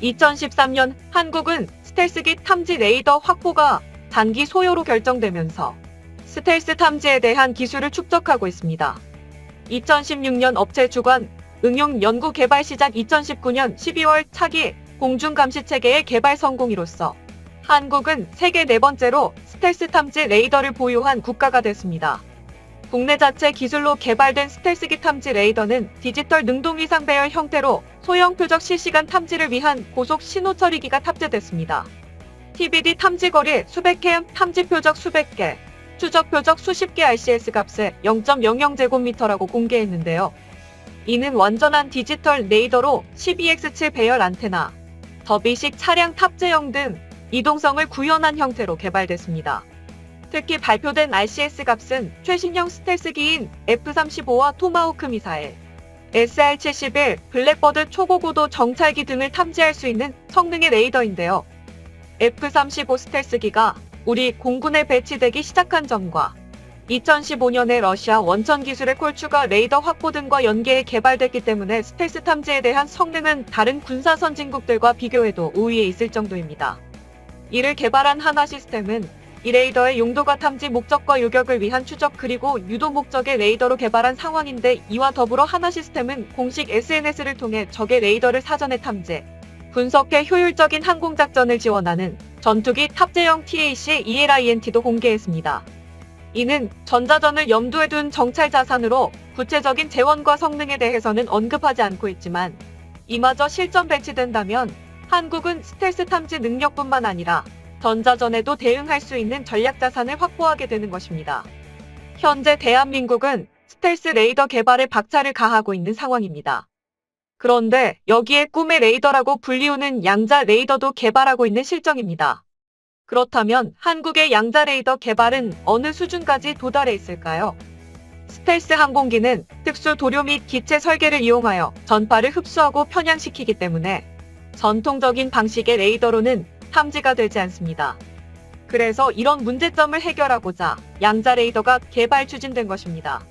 2013년 한국은 스텔스기 탐지 레이더 확보가 단기 소요로 결정되면서 스텔스 탐지에 대한 기술을 축적하고 있습니다. 2016년 업체 주관 응용 연구 개발 시작 2019년 12월 차기 공중 감시 체계의 개발 성공으로써 한국은 세계 네 번째로 스텔스 탐지 레이더를 보유한 국가가 됐습니다. 국내 자체 기술로 개발된 스텔스기 탐지 레이더는 디지털 능동위상 배열 형태로 소형 표적 실시간 탐지를 위한 고속 신호 처리기가 탑재됐습니다. TBD 탐지 거리 수백 개, 탐지 표적 수백 개, 추적 표적 수십 개 RCS 값에 0.00제곱미터라고 공개했는데요. 이는 완전한 디지털 레이더로 12x7 배열 안테나, 더비식 차량 탑재형 등 이동성을 구현한 형태로 개발됐습니다. 특히 발표된 RCS 값은 최신형 스텔스기인 F-35와 토마호크 미사일, SR-71, 블랙버드 초고고도 정찰기 등을 탐지할 수 있는 성능의 레이더인데요. F-35 스텔스기가 우리 공군에 배치되기 시작한 점과 2015년에 러시아 원천 기술의 콜추가 레이더 확보 등과 연계해 개발됐기 때문에 스텔스 탐지에 대한 성능은 다른 군사 선진국들과 비교해도 우위에 있을 정도입니다. 이를 개발한 하나 시스템은 이 레이더의 용도가 탐지 목적과 요격을 위한 추적 그리고 유도 목적의 레이더로 개발한 상황인데, 이와 더불어 하나 시스템은 공식 SNS를 통해 적의 레이더를 사전에 탐지, 분석해 효율적인 항공작전을 지원하는 전투기 탑재형 TAC-ELINT도 공개했습니다. 이는 전자전을 염두에 둔 정찰 자산으로 구체적인 재원과 성능에 대해서는 언급하지 않고 있지만, 이마저 실전 배치된다면 한국은 스텔스 탐지 능력뿐만 아니라 전자전에도 대응할 수 있는 전략 자산을 확보하게 되는 것입니다. 현재 대한민국은 스텔스 레이더 개발에 박차를 가하고 있는 상황입니다. 그런데 여기에 꿈의 레이더라고 불리우는 양자 레이더도 개발하고 있는 실정입니다. 그렇다면 한국의 양자 레이더 개발은 어느 수준까지 도달해 있을까요? 스텔스 항공기는 특수 도료 및 기체 설계를 이용하여 전파를 흡수하고 편향시키기 때문에 전통적인 방식의 레이더로는 탐지가 되지 않습니다. 그래서 이런 문제점을 해결하고자 양자 레이더가 개발 추진된 것입니다.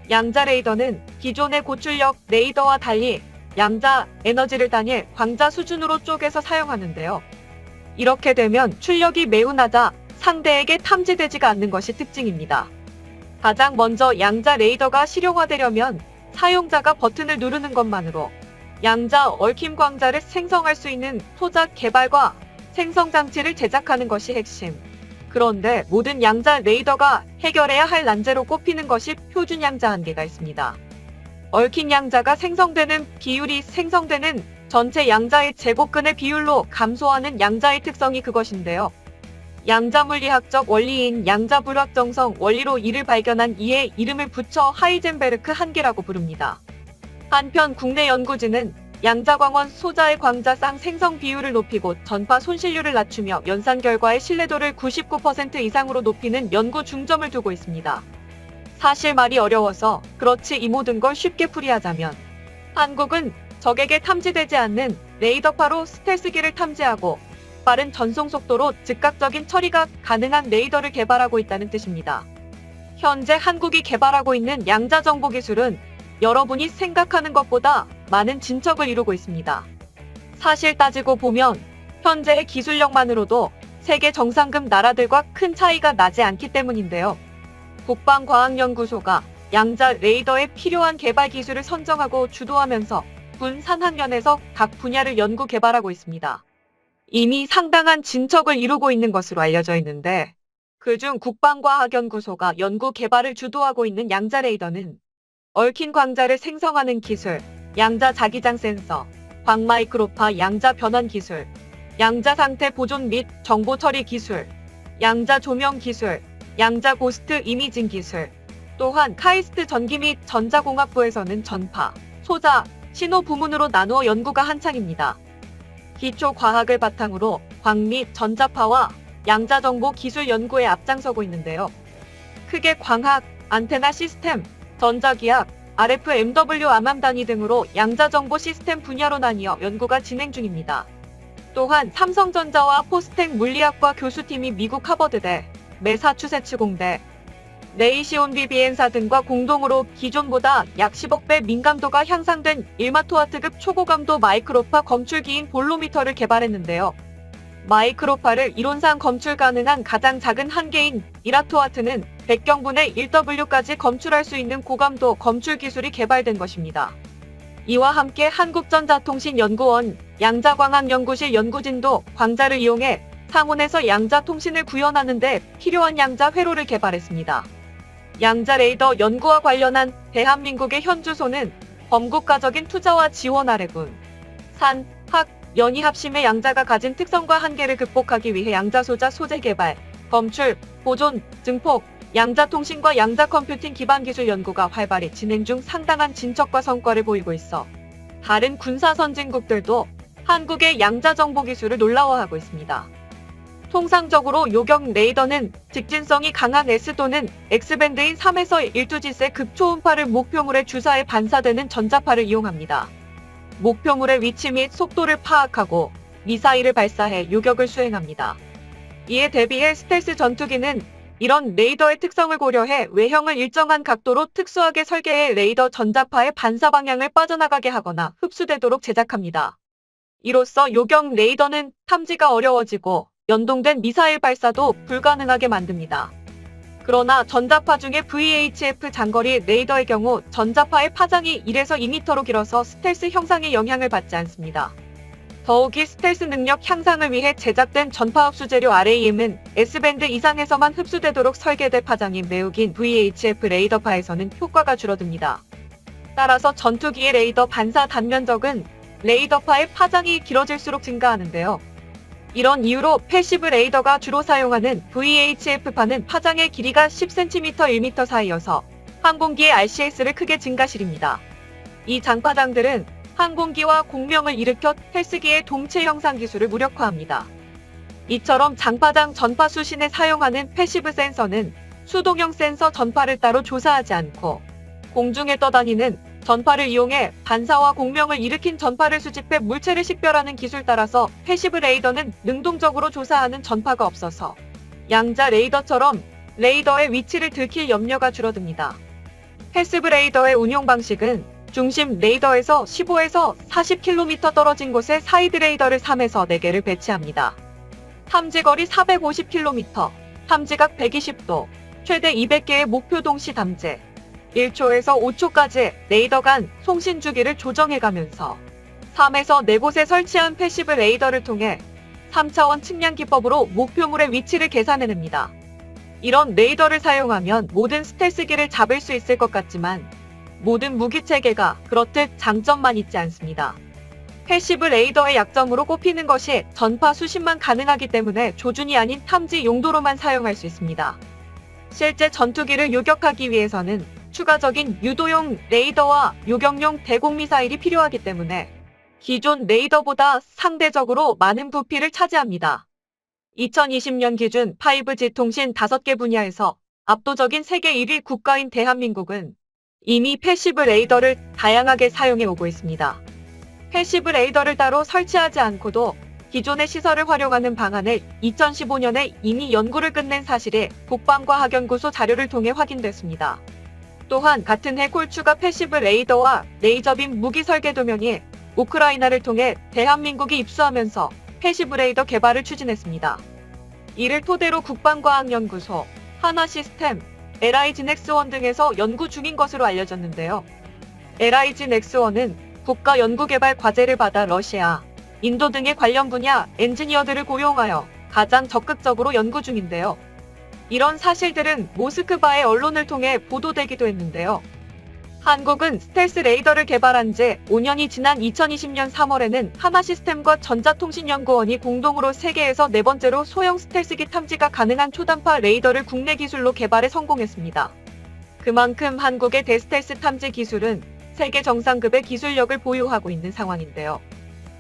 양자 레이더는 기존의 고출력 레이더와 달리 양자 에너지를 단일 광자 수준으로 쪼개서 사용하는데요. 이렇게 되면 출력이 매우 낮아 상대에게 탐지되지가 않는 것이 특징입니다. 가장 먼저 양자 레이더가 실용화되려면 사용자가 버튼을 누르는 것만으로 양자 얽힘 광자를 생성할 수 있는 토작 개발과 생성 장치를 제작하는 것이 핵심. 그런데 모든 양자 레이더가 해결해야 할 난제로 꼽히는 것이 표준 양자 한계가 있습니다. 얽힌 양자가 생성되는 비율이 생성되는 전체 양자의 제곱근의 비율로 감소하는 양자의 특성이 그것인데요. 양자 물리학적 원리인 양자 불확정성 원리로 이를 발견한 이에 이름을 붙여 하이젠베르크 한계라고 부릅니다. 한편 국내 연구진은 양자광원 소자의 광자쌍 생성 비율을 높이고 전파 손실률을 낮추며 연산 결과의 신뢰도를 99% 이상으로 높이는 연구 중점을 두고 있습니다. 사실 말이 어려워서 그렇지 이 모든 걸 쉽게 풀이하자면 한국은 적에게 탐지되지 않는 레이더파로 스텔스기를 탐지하고 빠른 전송 속도로 즉각적인 처리가 가능한 레이더를 개발하고 있다는 뜻입니다. 현재 한국이 개발하고 있는 양자 정보 기술은 여러분이 생각하는 것보다 많은 진척을 이루고 있습니다. 사실 따지고 보면 현재의 기술력만으로도 세계 정상급 나라들과 큰 차이가 나지 않기 때문인데요. 국방과학연구소가 양자 레이더에 필요한 개발 기술을 선정하고 주도하면서 군 산학연에서 각 분야를 연구 개발하고 있습니다. 이미 상당한 진척을 이루고 있는 것으로 알려져 있는데, 그중 국방과학연구소가 연구 개발을 주도하고 있는 양자 레이더는 얽힌 광자를 생성하는 기술, 양자 자기장 센서, 광마이크로파 양자 변환 기술, 양자 상태 보존 및 정보 처리 기술, 양자 조명 기술, 양자 고스트 이미징 기술, 또한 카이스트 전기 및 전자공학부에서는 전파, 소자, 신호 부문으로 나누어 연구가 한창입니다. 기초 과학을 바탕으로 광 및 전자파와 양자 정보 기술 연구에 앞장서고 있는데요. 크게 광학, 안테나 시스템, 전자기학, RF-MW 암암 단위 등으로 양자정보 시스템 분야로 나뉘어 연구가 진행 중입니다. 또한 삼성전자와 포스텍 물리학과 교수팀이 미국 하버드대, 매사추세츠 공대, 레이시온비 비엔사 등과 공동으로 기존보다 약 10억 배 민감도가 향상된 일마토와트급 초고감도 마이크로파 검출기인 볼로미터를 개발했는데요. 마이크로파를 이론상 검출 가능한 가장 작은 한계인 일마토와트는 100경분의 1W까지 검출할 수 있는 고감도 검출 기술이 개발된 것입니다. 이와 함께 한국전자통신연구원 양자광학연구실 연구진도 광자를 이용해 상온에서 양자통신을 구현하는 데 필요한 양자 회로를 개발했습니다. 양자 레이더 연구와 관련한 대한민국의 현 주소는 범국가적인 투자와 지원 아래군. 산, 학, 연이 합심의 양자가 가진 특성과 한계를 극복하기 위해 양자 소자 소재 개발, 검출, 보존, 증폭, 양자통신과 양자컴퓨팅 기반 기술 연구가 활발히 진행 중 상당한 진척과 성과를 보이고 있어 다른 군사 선진국들도 한국의 양자정보 기술을 놀라워하고 있습니다. 통상적으로 요격 레이더는 직진성이 강한 S 또는 X밴드인 3에서 1두지세 극초음파를 목표물에 주사해 반사되는 전자파를 이용합니다. 목표물의 위치 및 속도를 파악하고 미사일을 발사해 요격을 수행합니다. 이에 대비해 스텔스 전투기는 이런 레이더의 특성을 고려해 외형을 일정한 각도로 특수하게 설계해 레이더 전자파의 반사 방향을 빠져나가게 하거나 흡수되도록 제작합니다. 이로써 요격 레이더는 탐지가 어려워지고 연동된 미사일 발사도 불가능하게 만듭니다. 그러나 전자파 중에 VHF 장거리 레이더의 경우 전자파의 파장이 1에서 2m로 길어서 스텔스 형상에 영향을 받지 않습니다. 더욱이 스텔스 능력 향상을 위해 제작된 전파 흡수 재료 RAM은 S밴드 이상에서만 흡수되도록 설계된 파장이 매우 긴 VHF 레이더파에서는 효과가 줄어듭니다. 따라서 전투기의 레이더 반사 단면적은 레이더파의 파장이 길어질수록 증가하는데요. 이런 이유로 패시브 레이더가 주로 사용하는 VHF파는 파장의 길이가 10cm, 1m 사이여서 항공기의 RCS를 크게 증가시킵니다. 이 장파장들은 항공기와 공명을 일으켜 헬스기의 동체 형상 기술을 무력화합니다. 이처럼 장파장 전파 수신에 사용하는 패시브 센서는 수동형 센서 전파를 따로 조사하지 않고 공중에 떠다니는 전파를 이용해 반사와 공명을 일으킨 전파를 수집해 물체를 식별하는 기술 따라서 패시브 레이더는 능동적으로 조사하는 전파가 없어서 양자 레이더처럼 레이더의 위치를 들킬 염려가 줄어듭니다. 패시브 레이더의 운용 방식은 중심 레이더에서 15에서 40km 떨어진 곳에 사이드 레이더를 3에서 4개를 배치합니다. 탐지거리 450km, 탐지각 120도, 최대 200개의 목표 동시 탐지, 1초에서 5초까지 레이더 간 송신 주기를 조정해가면서 3에서 4곳에 설치한 패시브 레이더를 통해 3차원 측량 기법으로 목표물의 위치를 계산해냅니다. 이런 레이더를 사용하면 모든 스텔스기를 잡을 수 있을 것 같지만 모든 무기체계가 그렇듯 장점만 있지 않습니다. 패시브 레이더의 약점으로 꼽히는 것이 전파 수신만 가능하기 때문에 조준이 아닌 탐지 용도로만 사용할 수 있습니다. 실제 전투기를 요격하기 위해서는 추가적인 유도용 레이더와 요격용 대공미사일이 필요하기 때문에 기존 레이더보다 상대적으로 많은 부피를 차지합니다. 2020년 기준 5G 통신 5개 분야에서 압도적인 세계 1위 국가인 대한민국은 이미 패시브 레이더를 다양하게 사용해 오고 있습니다. 패시브 레이더를 따로 설치하지 않고도 기존의 시설을 활용하는 방안을 2015년에 이미 연구를 끝낸 사실이 국방과학연구소 자료를 통해 확인됐습니다. 또한 같은 해 콜추가 패시브 레이더와 레이저빔 무기 설계 도면이 우크라이나를 통해 대한민국이 입수하면서 패시브 레이더 개발을 추진했습니다. 이를 토대로 국방과학연구소, 하나시스템, LIGNX1 등에서 연구 중인 것으로 알려졌는데요. LIGNX1은 국가 연구개발 과제를 받아 러시아, 인도 등의 관련 분야 엔지니어들을 고용하여 가장 적극적으로 연구 중인데요. 이런 사실들은 모스크바의 언론을 통해 보도되기도 했는데요. 한국은 스텔스 레이더를 개발한 지 5년이 지난 2020년 3월에는 하나시스템과 전자통신연구원이 공동으로 세계에서 4번째로 소형 스텔스기 탐지가 가능한 초단파 레이더를 국내 기술로 개발에 성공했습니다. 그만큼 한국의 대스텔스 탐지 기술은 세계 정상급의 기술력을 보유하고 있는 상황인데요.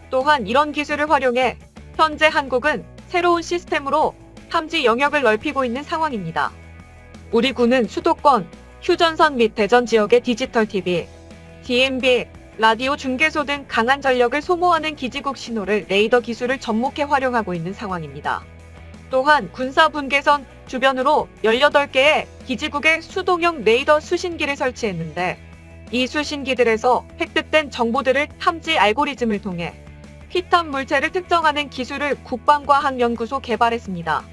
또한 이런 기술을 활용해 현재 한국은 새로운 시스템으로 탐지 영역을 넓히고 있는 상황입니다. 우리 군은 수도권, 휴전선 및 대전 지역의 디지털 TV, DMB, 라디오 중계소 등 강한 전력을 소모하는 기지국 신호를 레이더 기술을 접목해 활용하고 있는 상황입니다. 또한 군사 분계선 주변으로 18개의 기지국에 수동형 레이더 수신기를 설치했는데 이 수신기들에서 획득된 정보들을 탐지 알고리즘을 통해 피탄 물체를 특정하는 기술을 국방과학연구소 개발했습니다.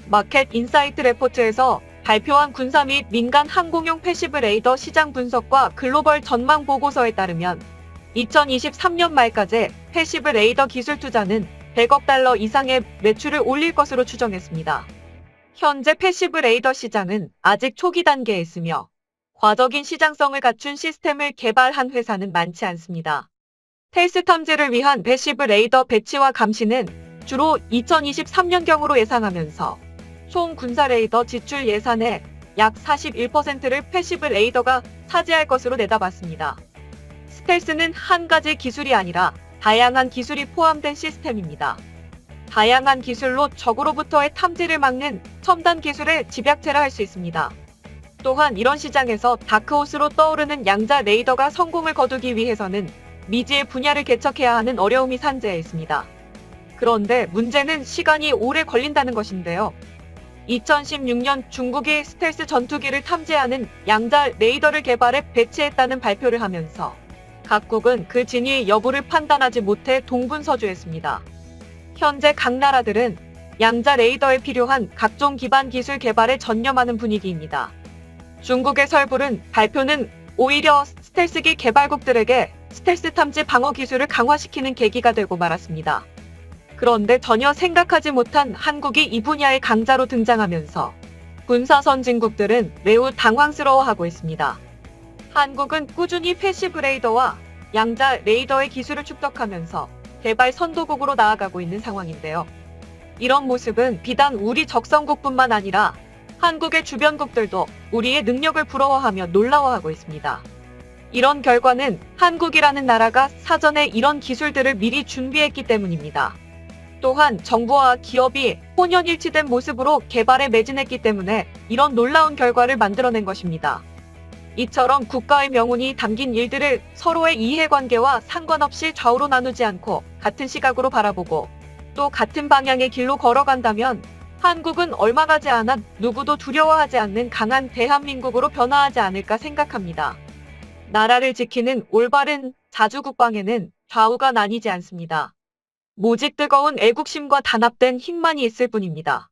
마켓 인사이트 레포트에서 발표한 군사 및 민간 항공용 패시브 레이더 시장 분석과 글로벌 전망 보고서에 따르면 2023년 말까지 패시브 레이더 기술 투자는 100억 달러 이상의 매출을 올릴 것으로 추정했습니다. 현재 패시브 레이더 시장은 아직 초기 단계에 있으며 과적인 시장성을 갖춘 시스템을 개발한 회사는 많지 않습니다. 스텔스 탐지를 위한 패시브 레이더 배치와 감시는 주로 2023년경으로 예상하면서 총 군사 레이더 지출 예산의 약 41%를 패시브 레이더가 차지할 것으로 내다봤습니다. 스텔스는 한 가지 기술이 아니라 다양한 기술이 포함된 시스템입니다. 다양한 기술로 적으로부터의 탐지를 막는 첨단 기술을 집약체를 할 수 있습니다. 또한 이런 시장에서 다크호스로 떠오르는 양자 레이더가 성공을 거두기 위해서는 미지의 분야를 개척해야 하는 어려움이 산재해 있습니다. 그런데 문제는 시간이 오래 걸린다는 것인데요. 2016년 중국이 스텔스 전투기를 탐지하는 양자 레이더를 개발해 배치했다는 발표를 하면서 각국은 그 진위 여부를 판단하지 못해 동분서주했습니다. 현재 각 나라들은 양자 레이더에 필요한 각종 기반 기술 개발에 전념하는 분위기입니다. 중국의 설불은 발표는 오히려 스텔스기 개발국들에게 스텔스 탐지 방어 기술을 강화시키는 계기가 되고 말았습니다. 그런데 전혀 생각하지 못한 한국이 이 분야의 강자로 등장하면서 군사 선진국들은 매우 당황스러워하고 있습니다. 한국은 꾸준히 패시브 레이더와 양자 레이더의 기술을 축적하면서 개발 선도국으로 나아가고 있는 상황인데요. 이런 모습은 비단 우리 적성국뿐만 아니라 한국의 주변국들도 우리의 능력을 부러워하며 놀라워하고 있습니다. 이런 결과는 한국이라는 나라가 사전에 이런 기술들을 미리 준비했기 때문입니다. 또한 정부와 기업이 혼연일치된 모습으로 개발에 매진했기 때문에 이런 놀라운 결과를 만들어낸 것입니다. 이처럼 국가의 명운이 담긴 일들을 서로의 이해관계와 상관없이 좌우로 나누지 않고 같은 시각으로 바라보고 또 같은 방향의 길로 걸어간다면 한국은 얼마 가지 않아 누구도 두려워하지 않는 강한 대한민국으로 변화하지 않을까 생각합니다. 나라를 지키는 올바른 자주국방에는 좌우가 나뉘지 않습니다. 오직 뜨거운 애국심과 단합된 힘만이 있을 뿐입니다.